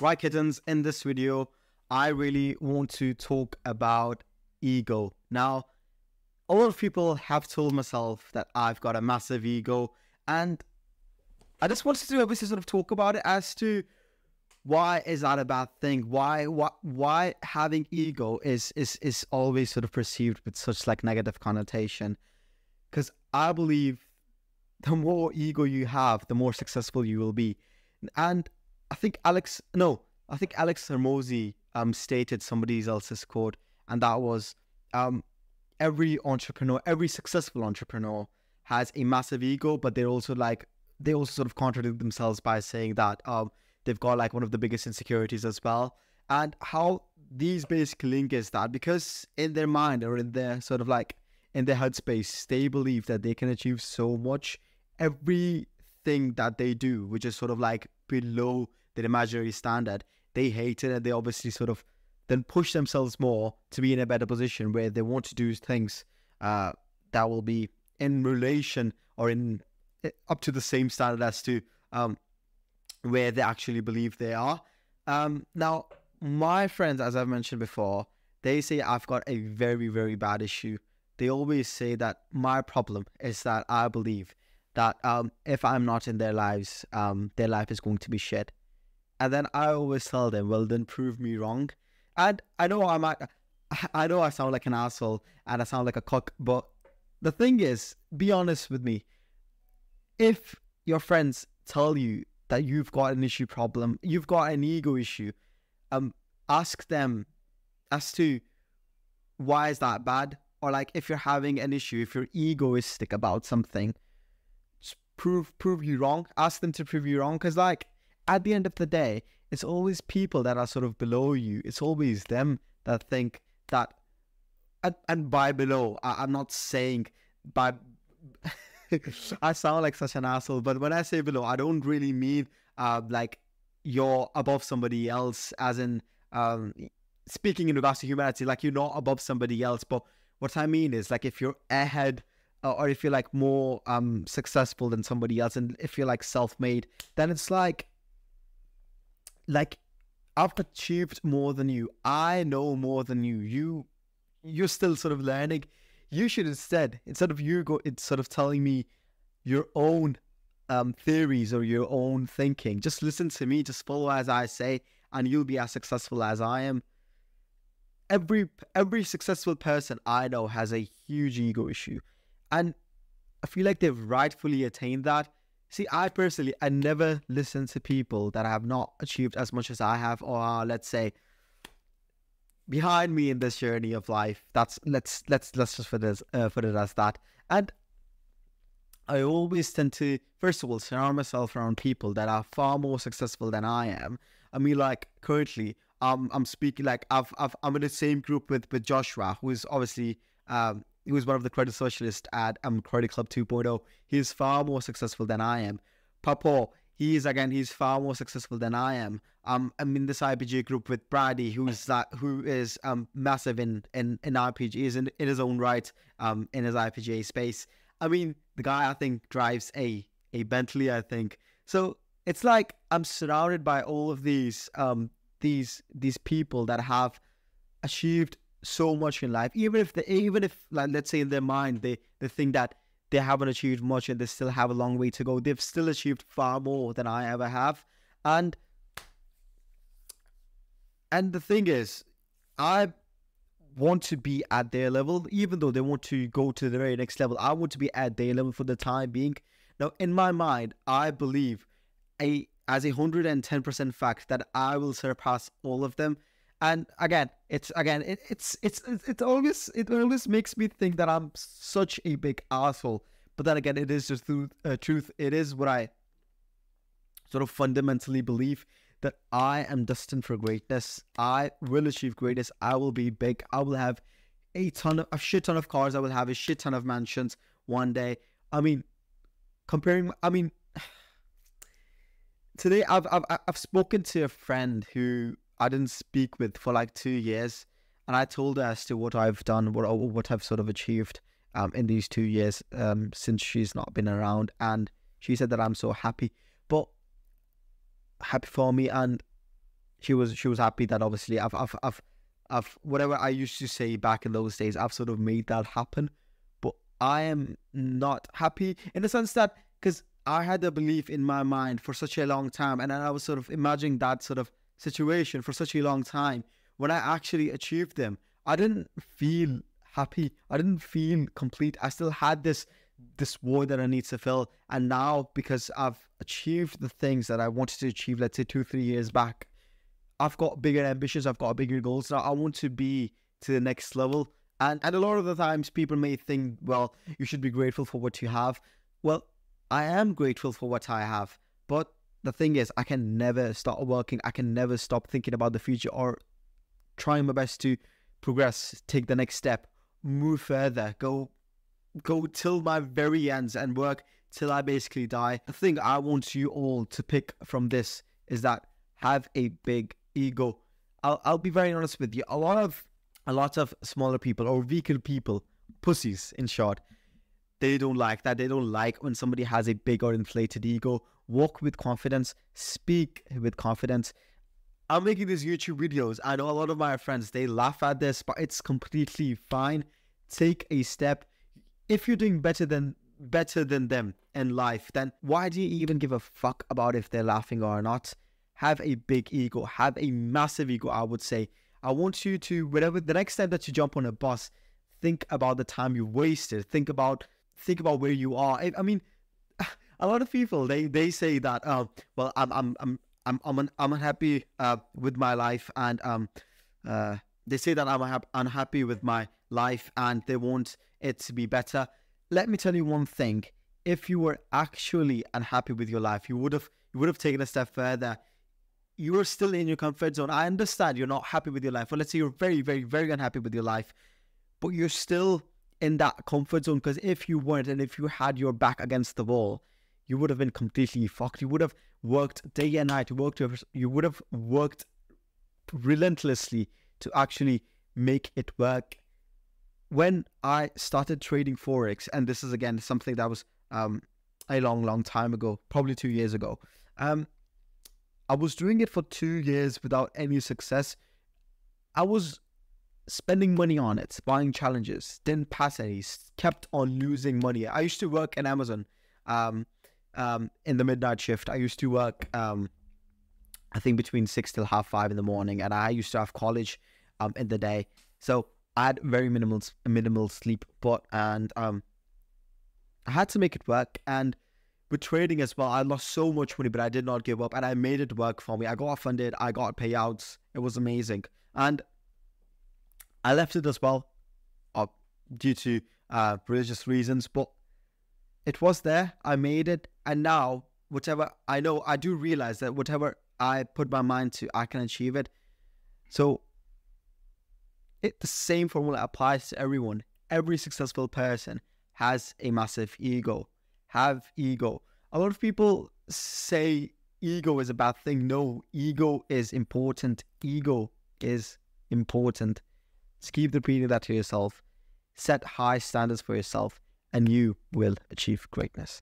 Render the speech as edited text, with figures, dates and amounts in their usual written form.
Right, kittens, in this video, I really want to talk about ego. Now, a lot of people have told myself that I've got a massive ego, and I just wanted to obviously sort of talk about it as to why is that a bad thing? Why having ego is always sort of perceived with such like negative connotation? Because I believe the more ego you have, the more successful you will be. And I think Alex Hermosi stated somebody else's quote, and that was every entrepreneur, every successful entrepreneur has a massive ego, but they also sort of contradict themselves by saying that they've got like one of the biggest insecurities as well. And how these basically link is that because in their mind or in their sort of like in their headspace, they believe that they can achieve so much. Everything that they do, which is sort of like below their imaginary standard, they hate it, and they obviously sort of then push themselves more to be in a better position where they want to do things that will be in relation or in up to the same standard as to where they actually believe they are. Now, my friends, as I've mentioned before, they say I've got a very, very bad issue. They always say that my problem is that I believe that if I'm not in their lives, their life is going to be shit. And then I always tell them, well, then prove me wrong. And I know I sound like an asshole and I sound like a cock, but the thing is, be honest with me. If your friends tell you that you've got an issue problem, you've got an ego issue, ask them as to why is that bad? Or like if you're having an issue, if you're egoistic about something, just prove you wrong. Ask them to prove you wrong, because like at the end of the day, it's always people that are sort of below you. It's always them that think that, and by below, I'm not saying by, I sound like such an asshole, but when I say below, I don't really mean like you're above somebody else, as in speaking in regards to humanity, like you're not above somebody else. But what I mean is like if you're ahead or if you're like more successful than somebody else, and if you're like self-made, then it's like I've achieved more than you. I know more than you. You're still sort of learning. You should instead of you it's sort of telling me your own theories or your own thinking, just listen to me, just follow as I say, and you'll be as successful as I am. Every successful person I know has a huge ego issue, and I feel like they've rightfully attained that. See, I never listen to people that have not achieved as much as I have, or are, let's say, behind me in this journey of life. Let's just put it as that. And I always tend to, first of all, surround myself around people that are far more successful than I am. I mean, like currently, I'm speaking like I'm in the same group with Joshua, who is obviously he was one of the credit socialists at Credit Club 2.0. He's far more successful than I am. Papo, he's far more successful than I am. I'm in this IPG group with Brady, who is massive in RPGs in his own right, in his IPGA space. I mean, the guy I think drives a Bentley, I think. So it's like I'm surrounded by all of these people that have achieved so much in life, even if like, let's say in their mind they think that they haven't achieved much and they still have a long way to go. They've still achieved far more than I ever have. And the thing is, I want to be at their level, even though they want to go to the very next level. I want to be at their level for the time being. Now, in my mind, I believe as 110% fact that I will surpass all of them. And it always makes me think that I'm such a big asshole. But then again, it is just truth. It is what I sort of fundamentally believe, that I am destined for greatness. I will achieve greatness. I will be big. I will have a shit ton of cars. I will have a shit ton of mansions one day. I mean, today I've spoken to a friend who I didn't speak with for like 2 years, and I told her as to what I've done, what I've sort of achieved in these 2 years since she's not been around, and she said that I'm so happy. But happy for me, and she was happy that obviously I've whatever I used to say back in those days, I've sort of made that happen. But I am not happy in the sense that, because I had a belief in my mind for such a long time, and then I was sort of imagining that sort of situation for such a long time. When I actually achieved them, I didn't feel happy. I didn't feel complete. I still had this void that I need to fill. And now, because I've achieved the things that I wanted to achieve, let's say 2-3 years back, I've got bigger ambitions, I've got bigger goals now. I want to be to the next level. And a lot of the times people may think, well, you should be grateful for what you have. Well, I am grateful for what I have. But the thing is, I can never stop working. I can never stop thinking about the future or trying my best to progress, take the next step, move further, go till my very ends and work till I basically die. The thing I want you all to pick from this is that have a big ego. I'll be very honest with you. A lot of smaller people or weaker people, pussies in short, they don't like that. They don't like when somebody has a big or inflated ego. Walk with confidence, speak with confidence. I'm making these YouTube videos. I know a lot of my friends, they laugh at this, but it's completely fine. Take a step. If you're doing better than them in life, then why do you even give a fuck about if they're laughing or not? Have a big ego. Have a massive ego, I would say. I want you to, whatever the next time that you jump on a bus, think about the time you wasted. Think about where you are. I mean, a lot of people, they say that well, I'm unhappy with my life, and they say that I'm unhappy with my life and they want it to be better. Let me tell you one thing. If you were actually unhappy with your life, you would have taken a step further. You are still in your comfort zone. I understand you're not happy with your life. Well, let's say you're very, very, very unhappy with your life, but you're still in that comfort zone, because if you weren't, and if you had your back against the wall, you would have been completely fucked. You would have worked day and night. You would have worked relentlessly to actually make it work. When I started trading Forex, and this is again something that was a long time ago, probably 2 years ago, I was doing it for 2 years without any success. I was spending money on it, buying challenges, didn't pass any, kept on losing money. I used to work in Amazon in the midnight shift. I used to work I think between 6 till half 5 in the morning, and I used to have college in the day. So I had very minimal sleep, and I had to make it work. And with trading as well, I lost so much money, but I did not give up, and I made it work for me. I got funded, I got payouts. It was amazing, and I left it as well due to religious reasons, but it was there. I made it, and now whatever I know, I do realize that whatever I put my mind to, I can achieve it. So the same formula applies to everyone. Every successful person has a massive ego. Have ego. A lot of people say ego is a bad thing. No, ego is important. Ego is important. Just keep repeating that to yourself. Set high standards for yourself, and you will achieve greatness.